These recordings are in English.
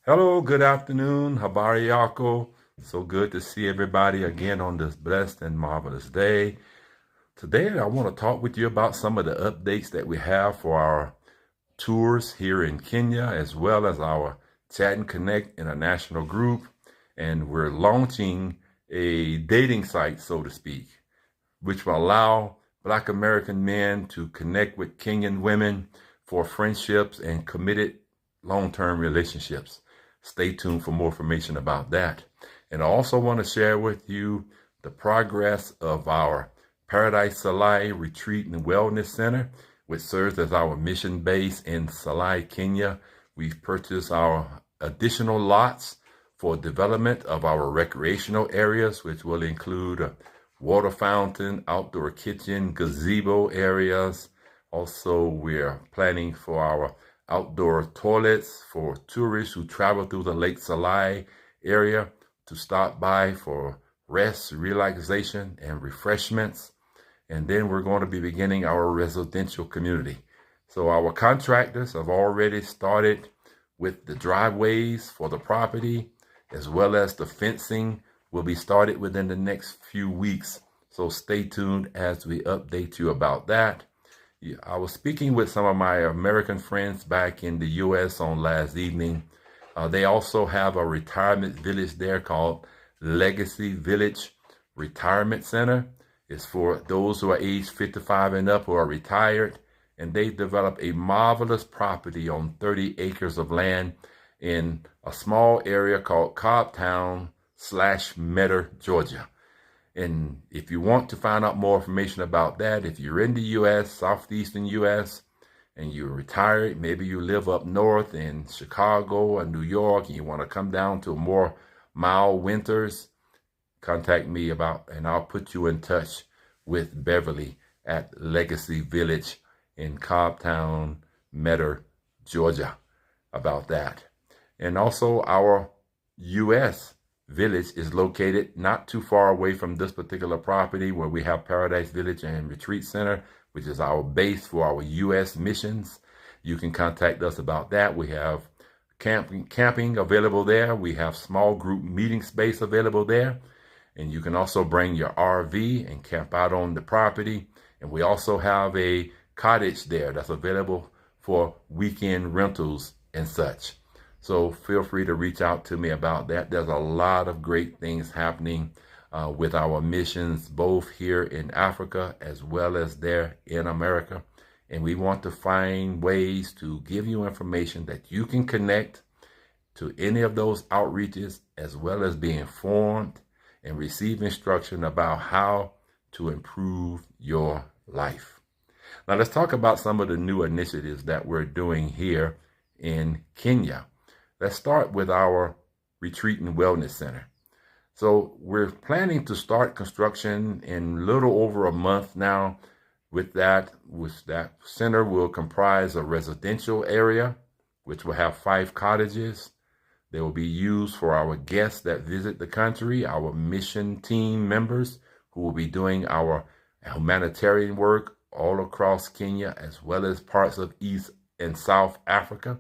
Hello, good afternoon. Habari yako. So good to see everybody again on this blessed and marvelous day. Today, I want to talk with you about some of the updates that we have for our tours here in Kenya, as well as our KenyaConnect international group. And we're launching a dating site, so to speak, which will allow Black American men to connect with Kenyan women for friendships and committed long-term relationships. Stay tuned for more information about that. And I also want to share with you the progress of our Paradise Salai Retreat and Wellness Center, which serves as our mission base in Salai, Kenya. We've purchased our additional lots for development of our recreational areas, which will include a water fountain, outdoor kitchen, gazebo areas. Also, we're planning for our outdoor toilets for tourists who travel through the Lake Salai area to stop by for rest, relaxation, and refreshments. And then we're going to be beginning our residential community. So our contractors have already started with the driveways for the property, as well as the fencing will be started within the next few weeks. So stay tuned as we update you about that. I was speaking with some of my American friends back in the U.S. on last evening. They also have a retirement village there called Legacy Village Retirement Center. It's for those who are age 55 and up who are retired. And they developed a marvelous property on 30 acres of land in a small area called Cobbtown/Metter, Georgia. And if you want to find out more information about that, if you're in the U.S., southeastern U.S., and you're retired, maybe you live up north in Chicago and New York, and you want to come down to more mild winters, contact me and I'll put you in touch with Beverly at Legacy Village in Cobbtown, Metter, Georgia about that. And also our U.S. Village is located not too far away from this particular property where we have Paradise Village and Retreat Center, which is our base for our U.S. missions. You can contact us about that. We have camping available there. We have small group meeting space available there. And you can also bring your RV and camp out on the property. And we also have a cottage there that's available for weekend rentals and such. So feel free to reach out to me about that. There's a lot of great things happening with our missions, both here in Africa as well as there in America. And we want to find ways to give you information that you can connect to any of those outreaches, as well as be informed and receive instruction about how to improve your life. Now let's talk about some of the new initiatives that we're doing here in Kenya. Let's start with our Retreat and Wellness Center. So we're planning to start construction in a little over a month now. With that center will comprise a residential area, which will have 5 cottages. They will be used for our guests that visit the country, our mission team members who will be doing our humanitarian work all across Kenya, as well as parts of East and South Africa.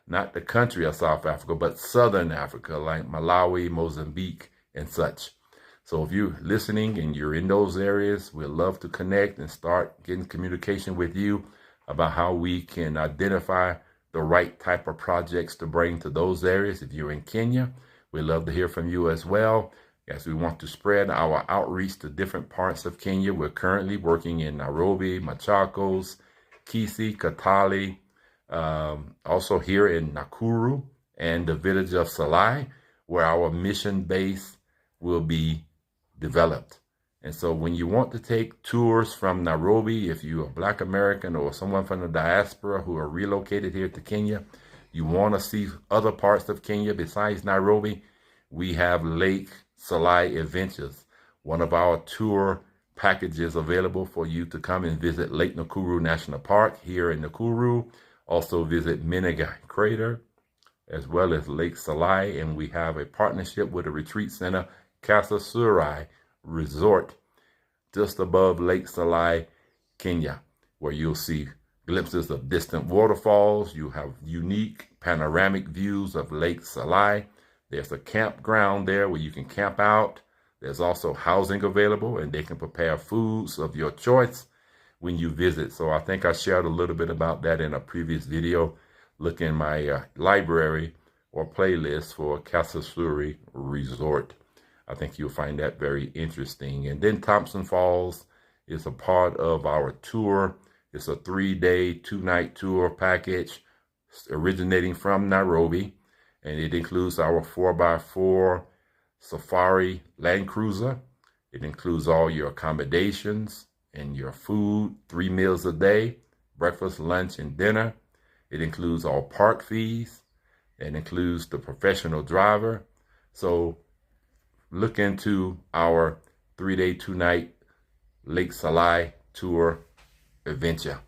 Not the country of South Africa, but Southern Africa, like Malawi, Mozambique, and such. So if you're listening and you're in those areas, we'd love to connect and start getting communication with you about how we can identify the right type of projects to bring to those areas. If you're in Kenya, we'd love to hear from you as well, as we want to spread our outreach to different parts of Kenya. We're currently working in Nairobi, Machakos, Kisii, Kitale, also here in Nakuru and the village of Salai, where our mission base will be developed. And so when you want to take tours from Nairobi, if you're a Black American or someone from the diaspora who are relocated here to Kenya, you want to see other parts of Kenya besides Nairobi, we have Lake Salai Adventures, one of our tour packages available for you to come and visit Lake Nakuru National Park here in Nakuru. Also visit Menengai Crater, as well as Lake Salai. And we have a partnership with a retreat center, Casa Surai Resort, just above Lake Salai, Kenya, where you'll see glimpses of distant waterfalls. You have unique panoramic views of Lake Salai. There's a campground there where you can camp out. There's also housing available, and they can prepare foods of your choice when you visit. So I think I shared a little bit about that in a previous video. Look in my library or playlist for Kasasuri Resort. I think you'll find that very interesting. And then Thompson Falls is a part of our tour. It's a 3-day, 2-night tour package originating from Nairobi, and it includes our 4x4 Safari Land Cruiser. It includes all your accommodations and your food, 3 meals a day, breakfast, lunch, and dinner. It includes all park fees. It includes the professional driver. So look into our 3-day, 2-night Lake Salai tour adventure.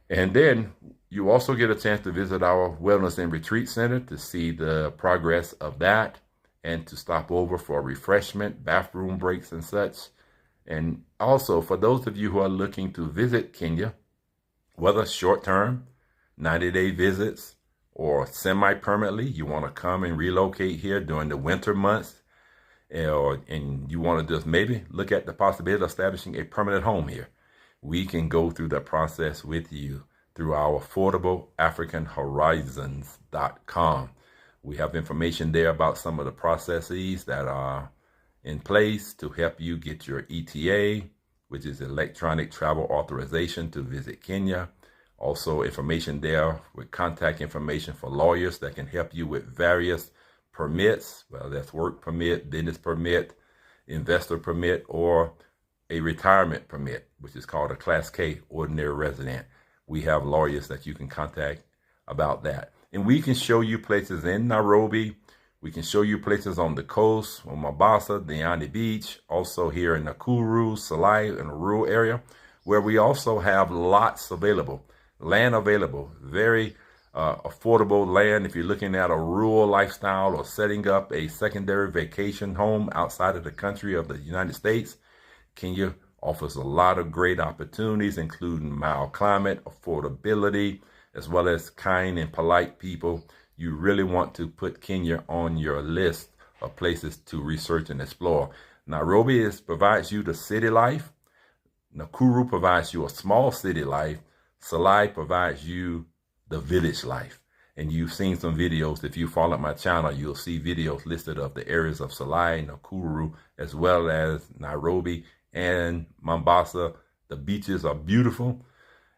And then you also get a chance to visit our Wellness and Retreat Center to see the progress of that and to stop over for refreshment, bathroom breaks and such. And also for those of you who are looking to visit Kenya, whether short-term, 90-day visits, or semi-permanently, you want to come and relocate here during the winter months, and you want to just maybe look at the possibility of establishing a permanent home here, we can go through the process with you through our AffordableAfricanHorizons.com. We have information there about some of the processes that are in place to help you get your ETA, which is Electronic Travel Authorization to visit Kenya. Also information there with contact information for lawyers that can help you with various permits, whether that's work permit, business permit, investor permit, or a retirement permit, which is called a Class K ordinary resident. We have lawyers that you can contact about that. And we can show you places in Nairobi. We can show you places on the coast, on Mombasa, Diani Beach, also here in Nakuru, Salai, in a rural area, where we also have lots available, land available, very affordable land. If you're looking at a rural lifestyle or setting up a secondary vacation home outside of the country of the United States, Kenya offers a lot of great opportunities, including mild climate, affordability, as well as kind and polite people. You really want to put Kenya on your list of places to research and explore. Nairobi provides you the city life. Nakuru provides you a small city life. Salai provides you the village life. And you've seen some videos. If you follow my channel, you'll see videos listed of the areas of Salai, Nakuru, as well as Nairobi and Mombasa. The beaches are beautiful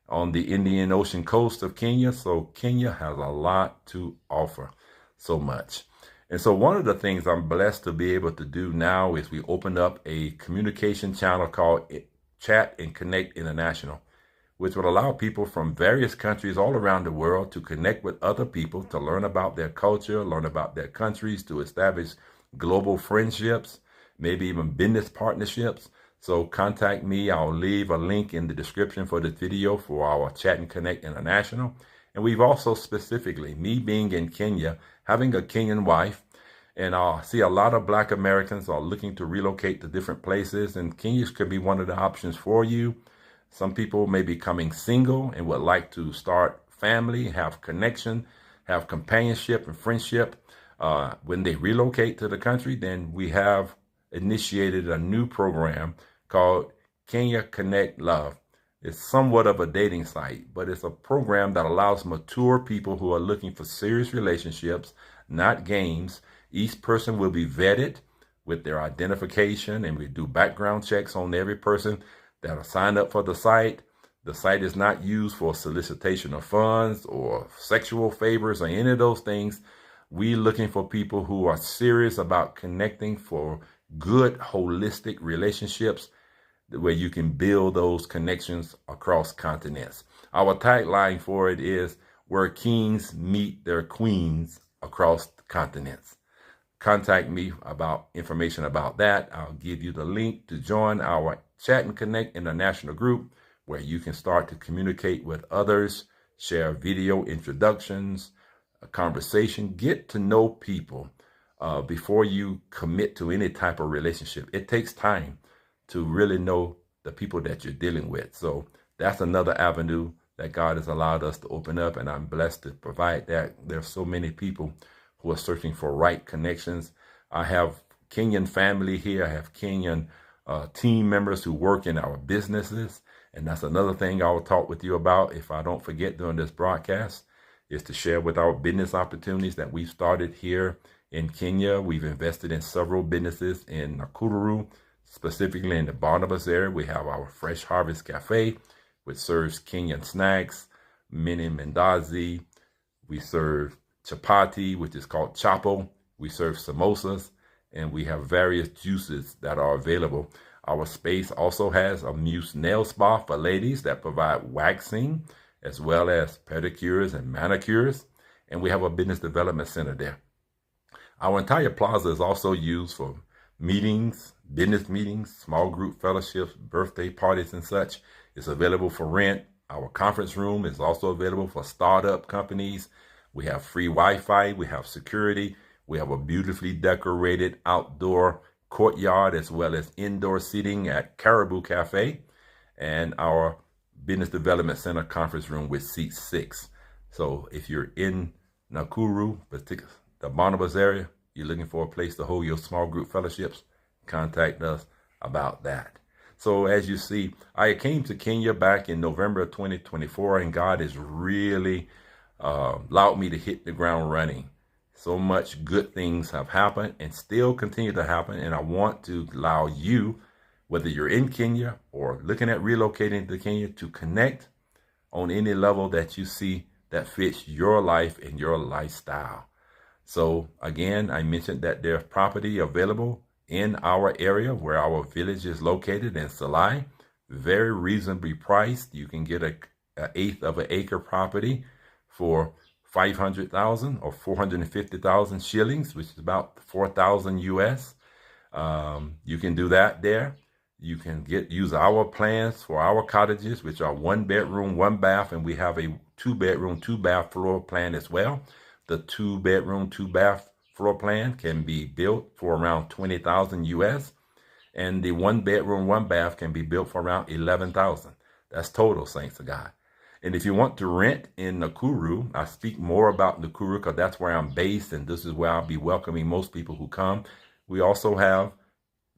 on the Indian Ocean coast of Kenya. So Kenya has a lot to offer, so much. And so one of the things I'm blessed to be able to do now is we opened up a communication channel called Chat and Connect International, which would allow people from various countries all around the world to connect with other people, to learn about their culture, learn about their countries, to establish global friendships, maybe even business partnerships. So contact me. I'll leave a link in the description for this video for our Chat and Connect International. And we've also specifically, me being in Kenya, having a Kenyan wife, and I see a lot of Black Americans are looking to relocate to different places, and Kenya could be one of the options for you. Some people may be becoming single and would like to start family, have connection, have companionship and friendship. When they relocate to the country, then we have initiated a new program called KenyaConnect Love. It's somewhat of a dating site, but it's a program that allows mature people who are looking for serious relationships, not games. Each person will be vetted with their identification, and we do background checks on every person that are signed up for the site. The site is not used for solicitation of funds or sexual favors or any of those things. We're looking for people who are serious about connecting for good, holistic relationships where you can build those connections across continents. Our tagline for it is where kings meet their queens across the continents. Contact me about information about that. I'll give you the link to join our Chat and Connect International group, where you can start to communicate with others, share video introductions, a conversation, get to know people before you commit to any type of relationship. It takes time to really know the people that you're dealing with. So that's another avenue that God has allowed us to open up, and I'm blessed to provide that. There's so many people who are searching for right connections. I have Kenyan family here. I have Kenyan team members who work in our businesses. And that's another thing I will talk with you about, if I don't forget during this broadcast, is to share with our business opportunities that we've started here in Kenya. We've invested in several businesses in Nakuru, specifically in the Barnabas area. We have our Fresh Harvest Cafe, which serves Kenyan snacks, mini mandazi. We serve chapati, which is called chapo. We serve samosas, and we have various juices that are available. Our space also has a Muse nail spa for ladies that provide waxing as well as pedicures and manicures. And we have a business development center there. Our entire plaza is also used for meetings, business meetings, small group fellowships, birthday parties and such. It's available for rent. Our conference room is also available for startup companies. We have free Wi-Fi. We have security. We have a beautifully decorated outdoor courtyard as well as indoor seating at Caribou Cafe, and our Business Development Center conference room with seat 6. So if you're in Nakuru, particularly the Barnabas area, you're looking for a place to hold your small group fellowships, contact us about that. So as you see, I came to Kenya back in November of 2024, and God has really allowed me to hit the ground running. So much good things have happened and still continue to happen. And I want to allow you, whether you're in Kenya or looking at relocating to Kenya, to connect on any level that you see that fits your life and your lifestyle. So again, I mentioned that there's property available in our area where our village is located in Salai, very reasonably priced. You can get an eighth of an acre property for 500,000 or 450,000 shillings, which is about 4,000 US. You can do that there. You can use our plans for our cottages, which are 1 bedroom, 1 bath, and we have a 2 bedroom, 2 bath floor plan as well. The 2 bedroom, 2 bath floor plan can be built for around 20,000 US, and the 1 bedroom, 1 bath can be built for around 11,000. That's total, saints of God. And if you want to rent in Nakuru, I speak more about Nakuru because that's where I'm based, and this is where I'll be welcoming most people who come. We also have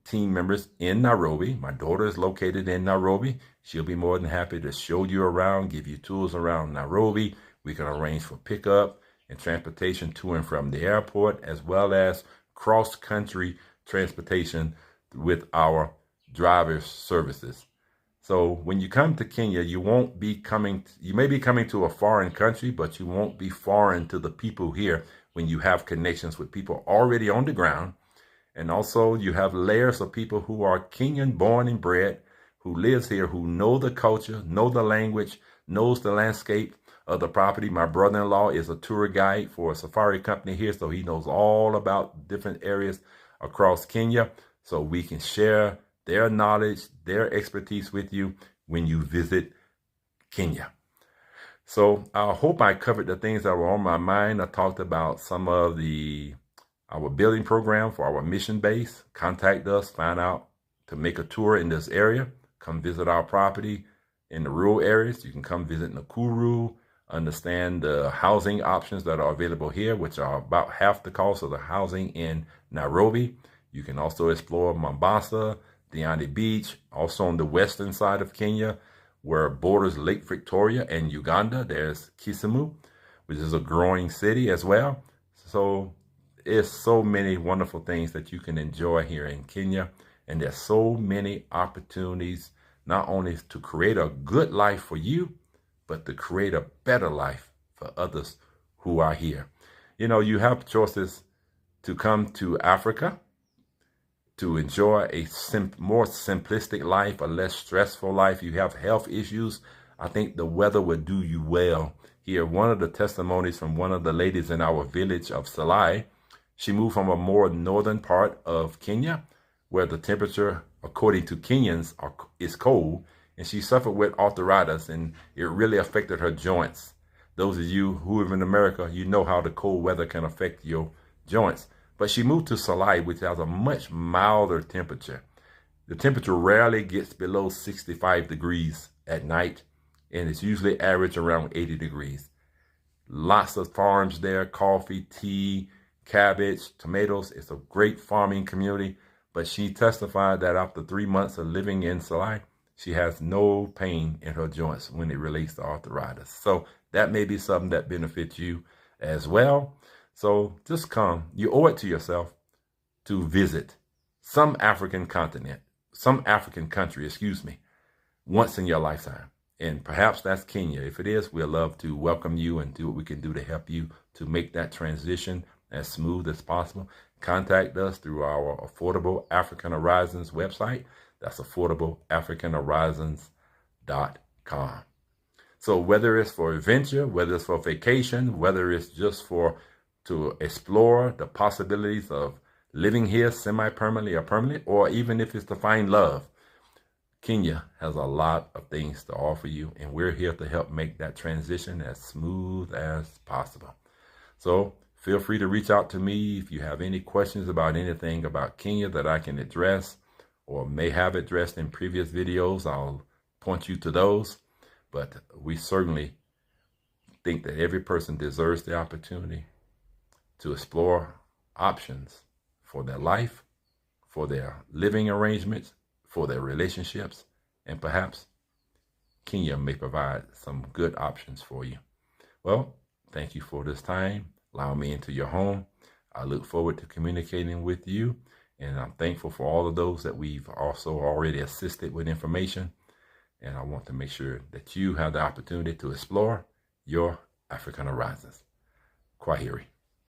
team members in Nairobi. My daughter is located in Nairobi. She'll be more than happy to show you around, give you tours around Nairobi. We can arrange for pickup and transportation to and from the airport, as well as cross-country transportation with our driver's services. So when you come to Kenya, you may be coming to a foreign country, but you won't be foreign to the people here when you have connections with people already on the ground. And also you have layers of people who are Kenyan born and bred, who lives here, who know the culture, know the language, knows the landscape of the property. My brother-in-law is a tour guide for a safari company here, so he knows all about different areas across Kenya. So we can share their knowledge, their expertise with you when you visit Kenya. So I hope I covered the things that were on my mind. I talked about some of our building program for our mission base. Contact us, find out to make a tour in this area. Come visit our property in the rural areas. You can come visit Nakuru, understand the housing options that are available here, which are about half the cost of the housing in Nairobi. You can also explore Mombasa, Diani Beach, also on the western side of Kenya, where borders Lake Victoria and Uganda. There's Kisumu, which is a growing city as well. So there's so many wonderful things that you can enjoy here in Kenya. And there's so many opportunities, not only to create a good life for you, but to create a better life for others who are here. You know, you have choices to come to Africa, to enjoy a more simplistic life, a less stressful life. You have health issues, I think the weather would do you well here. One of the testimonies from one of the ladies in our village of Salai, she moved from a more northern part of Kenya where the temperature, according to Kenyans, is cold, and she suffered with arthritis, and it really affected her joints. Those of you who live in America, you know how the cold weather can affect your joints. But she moved to Salai, which has a much milder temperature. The temperature rarely gets below 65 degrees at night, and it's usually average around 80 degrees. Lots of farms there, coffee, tea, cabbage, tomatoes. It's a great farming community. But she testified that after 3 months of living in Salai, she has no pain in her joints when it relates to arthritis. So that may be something that benefits you as well. So just come. You owe it to yourself to visit some African continent, some African country, once in your lifetime. And perhaps that's Kenya. If it is, we'd love to welcome you and do what we can do to help you to make that transition as smooth as possible. Contact us through our Affordable African Horizons website. That's affordableafricanhorizons.com. So whether it's for adventure, whether it's for vacation, whether it's just to explore the possibilities of living here semi-permanently or permanently, or even if it's to find love, Kenya has a lot of things to offer you, and we're here to help make that transition as smooth as possible. So feel free to reach out to me if you have any questions about anything about Kenya that I can address or may have addressed in previous videos. I'll point you to those. But we certainly think that every person deserves the opportunity to explore options for their life, for their living arrangements, for their relationships, and perhaps Kenya may provide some good options for you. Well, thank you for this time. Allow me into your home. I look forward to communicating with you, and I'm thankful for all of those that we've also already assisted with information. And I want to make sure that you have the opportunity to explore your African horizons. Kwaheri.